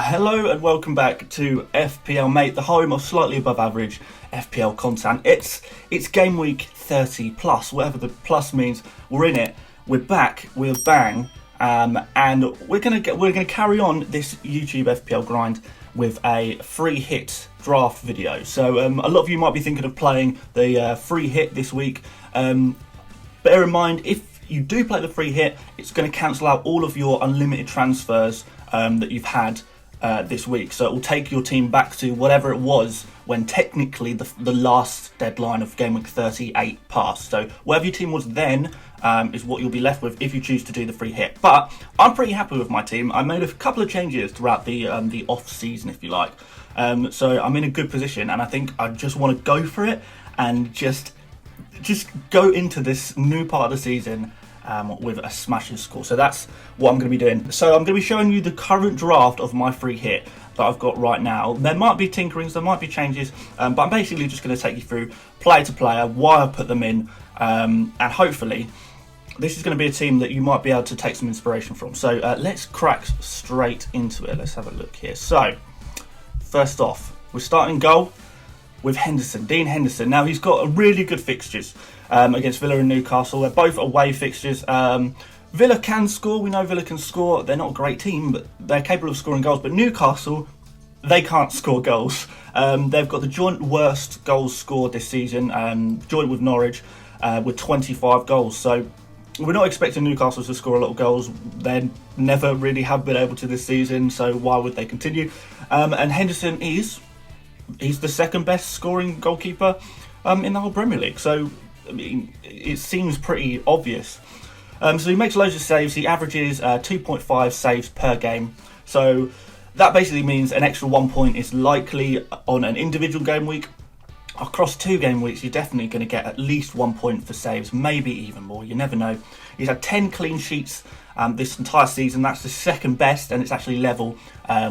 Hello and welcome back to FPL Mate, the home of slightly above average FPL content. It's game week 30 plus, whatever the plus means. We're in it. We're back with a bang, and we're gonna carry on this YouTube FPL grind with a free hit draft video. So a lot of you might be thinking of playing the free hit this week. Bear in mind, if you do play the free hit, it's going to cancel out all of your unlimited transfers that you've had this week. So it will take your team back to whatever it was when technically the last deadline of game week 38 passed. So whatever your team was then is what you'll be left with if you choose to do the free hit. But I'm pretty happy with my team. I made a couple of changes throughout the off season, if you like. So I'm in a good position, and I think I just want to go for it and just go into this new part of the season with a smashing score. So that's what I'm going to be doing. So I'm going to be showing you the current draft of my free hit that I've got right now. There might be tinkerings, there might be changes, but I'm basically just going to take you through player to player, why I put them in, and hopefully this is going to be a team that you might be able to take some inspiration from. So let's crack straight into it. Let's have a look here. So first off, we're starting goal with Henderson, Dean Henderson. Now he's got a really good fixtures against Villa and Newcastle. They're both away fixtures. Villa can score. We know Villa can score. They're not a great team, but they're capable of scoring goals. But Newcastle, they can't score goals. They've got the joint worst goals scored this season, joint with Norwich, with 25 goals. So we're not expecting Newcastle to score a lot of goals. They never really have been able to this season, so why would they continue? And Henderson he's the second best scoring goalkeeper in the whole Premier League. So, I mean, it seems pretty obvious. So he makes loads of saves. He averages 2.5 saves per game. So that basically means an extra 1 point is likely on an individual game week. Across 2 game weeks, you're definitely going to get at least 1 point for saves, maybe even more. You never know. He's had 10 clean sheets this entire season. That's the second best, and it's actually level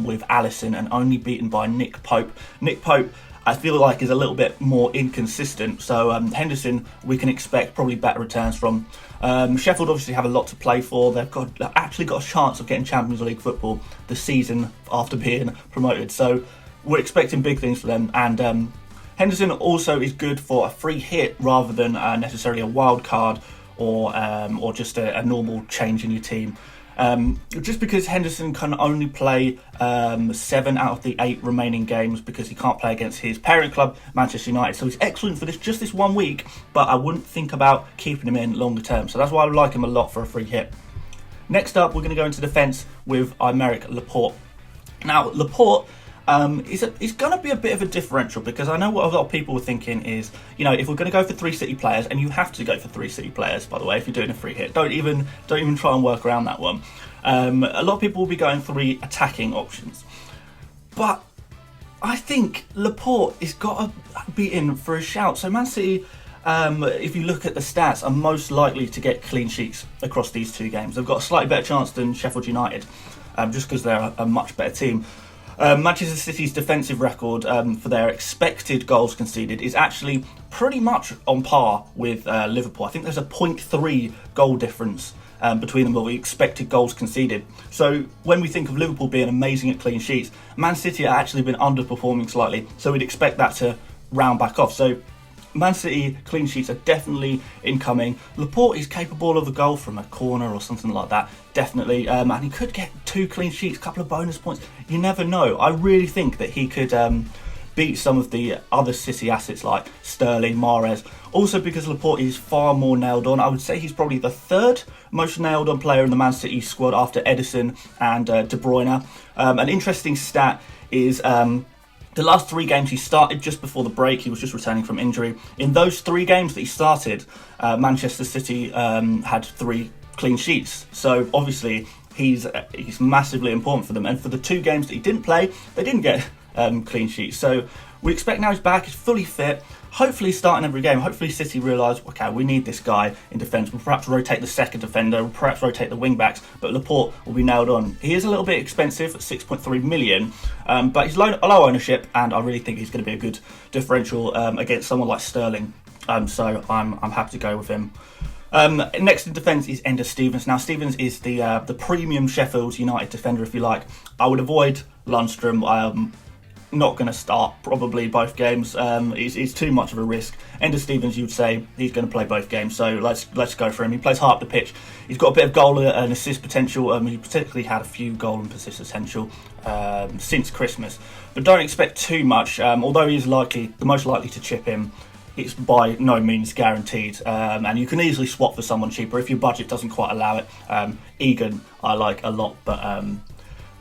with Alisson and only beaten by Nick Pope. Nick Pope, I feel like, is a little bit more inconsistent. So Henderson, we can expect probably better returns from. Sheffield obviously have a lot to play for. They've actually got a chance of getting Champions League football the season after being promoted. So we're expecting big things for them. And Henderson also is good for a free hit rather than necessarily a wild card or just a normal change in your team. Just because Henderson can only play 7 out of the 8 remaining games because he can't play against his parent club, Manchester United. So he's excellent for this 1 week, but I wouldn't think about keeping him in longer term. So that's why I like him a lot for a free hit. Next up, we're going to go into defence with Laporte. Now, Laporte is going to be a bit of a differential, because I know what a lot of people were thinking is, you know, if we're going to go for 3 City players, and you have to go for 3 City players, by the way, if you're doing a free hit, don't even try and work around that one. A lot of people will be going 3 attacking options, but I think Laporte has got to be in for a shout. So Man City, if you look at the stats, are most likely to get clean sheets across these 2 games. They've got a slightly better chance than Sheffield United, just because they're a much better team. Manchester City's defensive record for their expected goals conceded is actually pretty much on par with Liverpool. I think there's a 0.3 goal difference between them, of the expected goals conceded. So when we think of Liverpool being amazing at clean sheets, Man City have actually been underperforming slightly, so we'd expect that to round back off. So Man City clean sheets are definitely incoming. Laporte is capable of a goal from a corner or something like that, definitely. And he could get 2 clean sheets, a couple of bonus points. You never know. I really think that he could beat some of the other City assets like Sterling, Mahrez. Also, because Laporte is far more nailed on, I would say he's probably the 3rd most nailed on player in the Man City squad after Edison and De Bruyne. An interesting stat is the last 3 games he started just before the break. He was just returning from injury. In those 3 games that he started, Manchester City had 3 clean sheets. So obviously he's massively important for them. And for the 2 games that he didn't play, they didn't get clean sheets. So we expect now he's back, he's fully fit. Hopefully he's starting every game. Hopefully City realise, okay, we need this guy in defence. We'll perhaps rotate the second defender, we'll perhaps rotate the wing-backs, but Laporte will be nailed on. He is a little bit expensive at 6.3 million, but he's low ownership, and I really think he's going to be a good differential against someone like Sterling. So I'm happy to go with him. Next in defence is Ender Stevens. Now, Stevens is the premium Sheffield United defender, if you like. I would avoid Lundstrom. I'm not going to start probably both games. It's too much of a risk. Ender Stevens, you'd say he's going to play both games, so let's go for him. He plays high up the pitch. He's got a bit of goal and assist potential. He particularly had a few goal and assist potential since Christmas, but don't expect too much. Although he's the most likely to chip in, it's by no means guaranteed, and you can easily swap for someone cheaper if your budget doesn't quite allow it. Egan I like a lot, but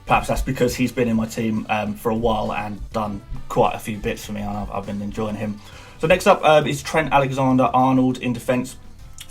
perhaps that's because he's been in my team for a while and done quite a few bits for me, and I've been enjoying him. So next up is Trent Alexander-Arnold in defence.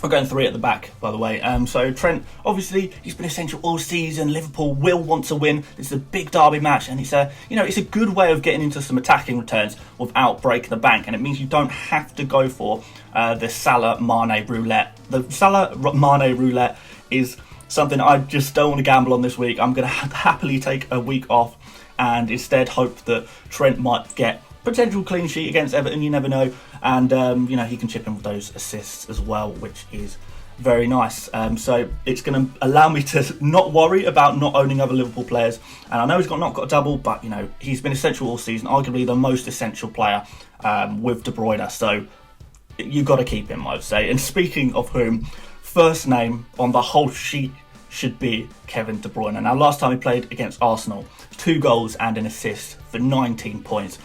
We're going 3 at the back, by the way. So Trent, obviously, he's been essential all season. Liverpool will want to win. It's a big derby match, and it's a good way of getting into some attacking returns without breaking the bank. And it means you don't have to go for the Salah-Mane roulette. The Salah-Mane roulette is something I just don't want to gamble on this week. I'm going to happily take a week off and instead hope that Trent might get potential clean sheet against Everton. You never know. And, he can chip in with those assists as well, which is very nice. So it's going to allow me to not worry about not owning other Liverpool players. And I know he's not got a double, but, he's been essential all season, arguably the most essential player with De Bruyne. So you've got to keep him, I would say. And speaking of whom, first name on the whole sheet should be Kevin De Bruyne. Now, last time he played against Arsenal, 2 goals and an assist for 19 points.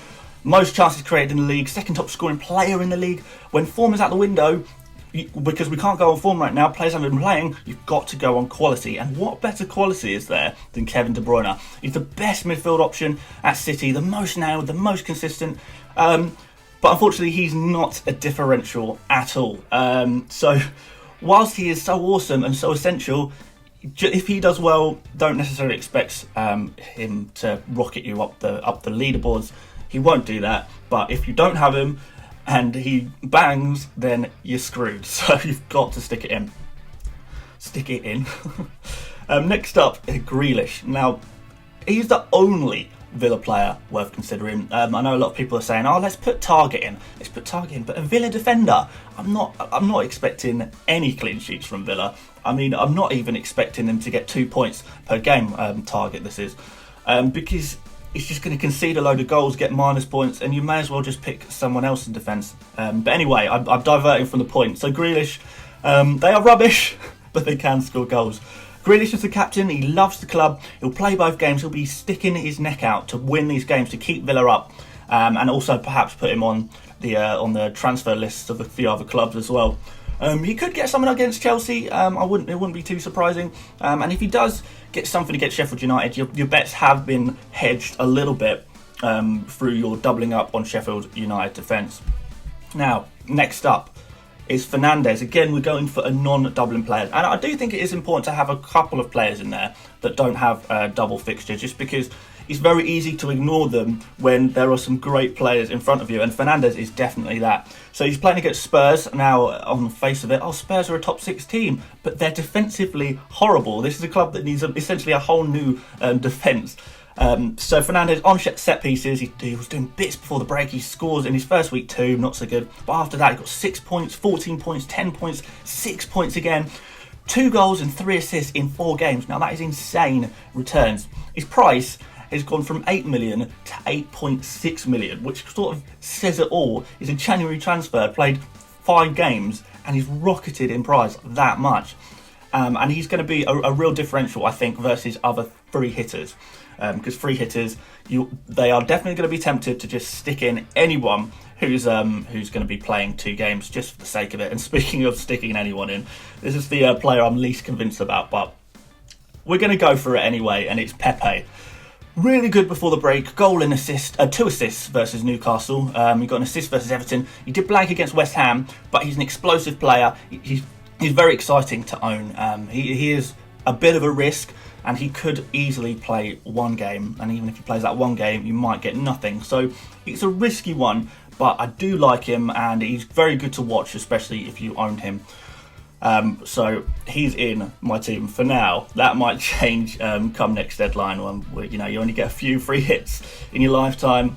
Most chances created in the league, second top scoring player in the league. When form is out the window, because we can't go on form right now, players haven't been playing, you've got to go on quality. And what better quality is there than Kevin De Bruyne? He's the best midfield option at City, the most nailed, the most consistent. But unfortunately, he's not a differential at all. So whilst he is so awesome and so essential, if he does well, don't necessarily expect him to rocket you up the leaderboards. He won't do that, but if you don't have him and he bangs, then you're screwed. So you've got to stick it in. Next up, Grealish. Now, he's the only Villa player worth considering. I know a lot of people are saying, let's put Target in. But a Villa defender, I'm not expecting any clean sheets from Villa. I mean, I'm not even expecting them to get 2 points per game, Target this is, because it's just going to concede a load of goals, get minus points, and you may as well just pick someone else in defence. But anyway, I'm diverting from the point. So Grealish, they are rubbish, but they can score goals. Grealish is the captain. He loves the club. He'll play both games. He'll be sticking his neck out to win these games, to keep Villa up, and also perhaps put him on the transfer lists of a few other clubs as well. He could get someone against Chelsea. It wouldn't be too surprising. And if he does get something against Sheffield United, your bets have been hedged a little bit through your doubling up on Sheffield United defence. Now, next up is Fernandes. Again, we're going for a non-Dublin player. And I do think it is important to have a couple of players in there that don't have a double fixture, just because it's very easy to ignore them when there are some great players in front of you, and Fernandes is definitely that. So he's playing against Spurs. Now, on the face of it, Spurs are a top 6 team, but they're defensively horrible. This is a club that needs essentially a whole new defence. So Fernandes on set pieces, he was doing bits before the break. He scores in his first week 2, not so good. But after that, he got 6 points, 14 points, 10 points, 6 points again. 2 goals and 3 assists in 4 games. Now, that is insane returns. His price has gone from 8 million to 8.6 million, which sort of says it all. He's a January transfer, played 5 games, and he's rocketed in price that much. And he's going to be a real differential, I think, versus other free hitters. Because free hitters, they are definitely going to be tempted to just stick in anyone who's going to be playing 2 games just for the sake of it. And speaking of sticking anyone in, this is the player I'm least convinced about, but we're going to go for it anyway, and it's Pepe. Really good before the break, goal and assist, 2 assists versus Newcastle. He got an assist versus Everton. He did blank against West Ham, but he's an explosive player. He's very exciting to own. He is a bit of a risk, and he could easily play 1 game. And even if he plays that 1 game, you might get nothing. So it's a risky one, but I do like him, and he's very good to watch, especially if you own him. So he's in my team for now. That might change come next deadline when you only get a few free hits in your lifetime.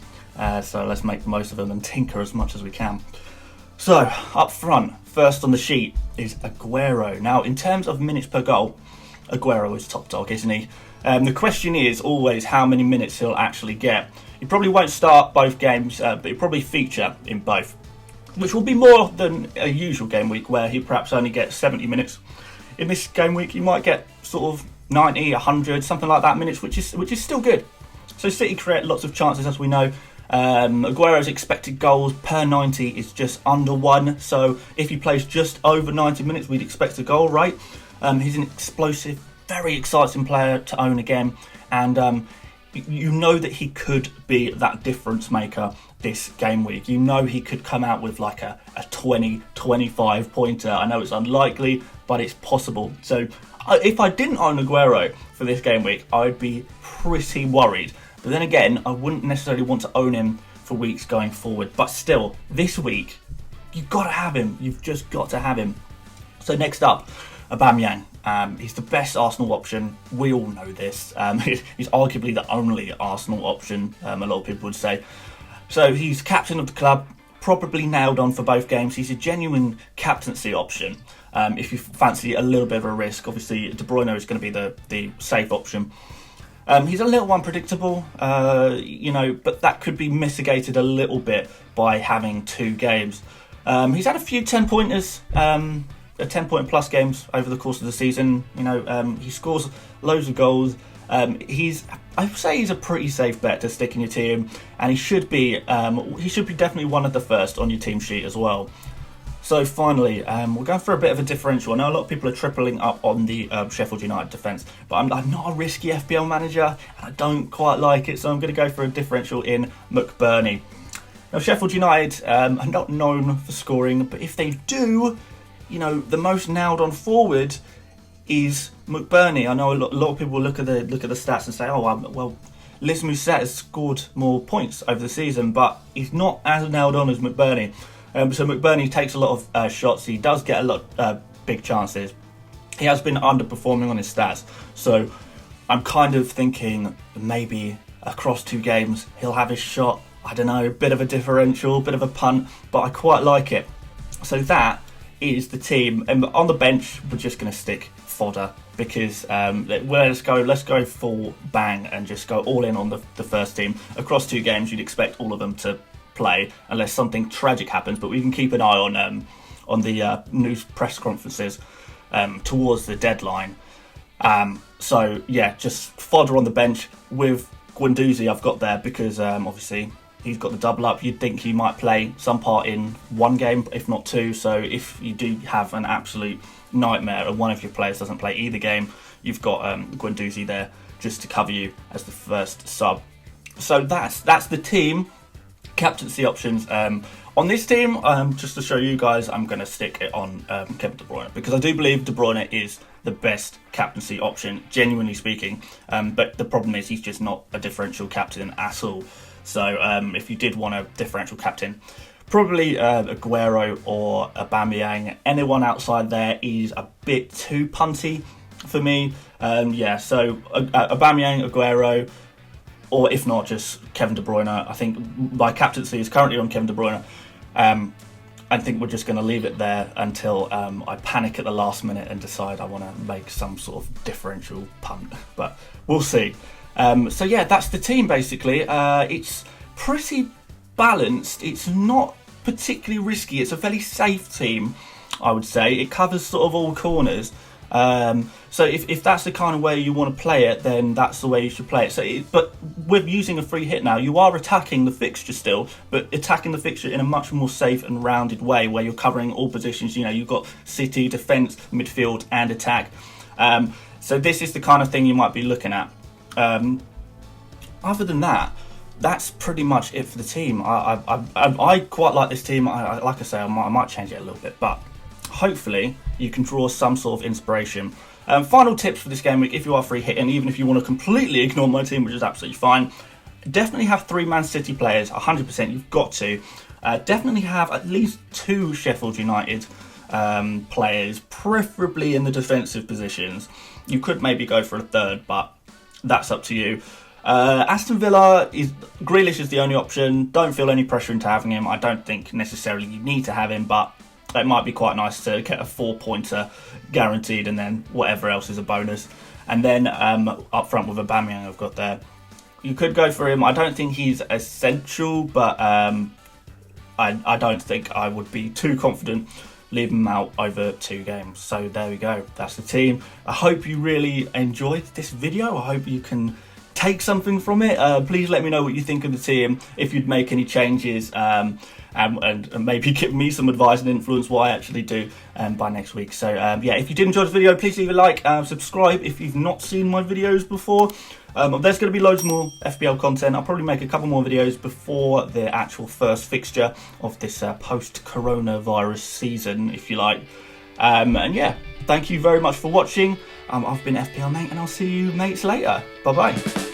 So let's make the most of them and tinker as much as we can. So up front, first on the sheet is Aguero. Now, in terms of minutes per goal, Aguero is top dog, isn't he? The question is always how many minutes he'll actually get. He probably won't start both games, but he'll probably feature in both, which will be more than a usual game week where he perhaps only gets 70 minutes. In this game week, he might get sort of 90, 100, something like that minutes, which is still good. So City create lots of chances, as we know. Aguero's expected goals per 90 is just under 1. So if he plays just over 90 minutes, we'd expect a goal, right? He's an explosive, very exciting player to own again. And you know that he could be that difference maker this game week. You know he could come out with like a 20, 25 pointer. I know it's unlikely, but it's possible. So if I didn't own Aguero for this game week, I'd be pretty worried. But then again, I wouldn't necessarily want to own him for weeks going forward. But still, this week, you've got to have him. You've just got to have him. So next up, Aubameyang. He's the best Arsenal option. We all know this. He's arguably the only Arsenal option, a lot of people would say. So he's captain of the club, probably nailed on for both games. He's a genuine captaincy option. If you fancy a little bit of a risk, obviously De Bruyne is going to be the safe option. He's a little unpredictable, but that could be mitigated a little bit by having 2 games. He's had a few 10-pointers, 10-point plus games over the course of the season. He scores loads of goals. I'd say he's a pretty safe bet to stick in your team, and he should be definitely one of the first on your team sheet as well. So finally, we're going for a bit of a differential. I know a lot of people are tripling up on the Sheffield United defence, but I'm not a risky FPL manager, and I don't quite like it, so I'm going to go for a differential in McBurney. Now, Sheffield United are not known for scoring, but if they do, the most nailed on forward is McBurney. I know a lot of people look at the stats and say, Liz Mousset has scored more points over the season, but he's not as nailed on as McBurney. So McBurney takes a lot of shots. He does get a lot of big chances. He has been underperforming on his stats. So I'm kind of thinking maybe across 2 games he'll have his shot. I don't know, a bit of a differential, a bit of a punt, but I quite like it. So that is the team. And on the bench, we're just going to stick fodder because let's go full bang and just go all in on the first team. Across 2 games, you'd expect all of them to play unless something tragic happens, but we can keep an eye on the news press conferences towards the deadline. So yeah, just fodder on the bench with Guendouzi I've got there because obviously he's got the double up. You'd think he might play some part in 1 game, if not 2. So if you do have an absolute nightmare and one of your players doesn't play either game, you've got Guendouzi there just to cover you as the first sub. So that's the team. Captaincy options. On this team, just to show you guys, I'm going to stick it on Kevin De Bruyne because I do believe De Bruyne is the best captaincy option, genuinely speaking. But the problem is he's just not a differential captain at all. So if you did want a differential captain, probably Aguero or Aubameyang. Anyone outside there is a bit too punty for me. So Aubameyang, Aguero, or if not, just Kevin De Bruyne. I think my captaincy is currently on Kevin De Bruyne. I think we're just going to leave it there until I panic at the last minute and decide I want to make some sort of differential punt. But we'll see. So yeah, that's the team basically. It's pretty balanced. It's not particularly risky. It's a fairly safe team, I would say. It covers sort of all corners. So if that's the kind of way you want to play it, then that's the way you should play it. But with using a free hit now, you are attacking the fixture still, but attacking the fixture in a much more safe and rounded way where you're covering all positions. You've got City, defence, midfield and attack. So this is the kind of thing you might be looking at. Other than that, that's pretty much it for the team. I quite like this team. Like I say, I might change it a little bit, but hopefully you can draw some sort of inspiration. Final tips for this game week, if you are free hitting, even if you want to completely ignore my team, which is absolutely fine, definitely have 3 Man City players, 100%, you've got to. Definitely have at least 2 Sheffield United players, preferably in the defensive positions. You could maybe go for a third, but that's up to you. Aston Villa, Grealish is the only option. Don't feel any pressure into having him. I don't think necessarily you need to have him, but That might be quite nice to get a 4-pointer guaranteed, and then whatever else is a bonus. And then up front with Aubameyang, I've got there. You could go for him. I don't think he's essential, but I don't think I would be too confident leaving him out over 2 games. So there we go. That's the team. I hope you really enjoyed this video. I hope you can take something from it. Please let me know what you think of the team, if you'd make any changes, and maybe give me some advice and influence what I actually do by next week. So yeah, if you did enjoy this video, please leave a like, subscribe if you've not seen my videos before. There's going to be loads more FPL content. I'll probably make a couple more videos before the actual first fixture of this post-coronavirus season, if you like. And yeah, thank you very much for watching. I've been FPL Mate, and I'll see you mates later. Bye-bye.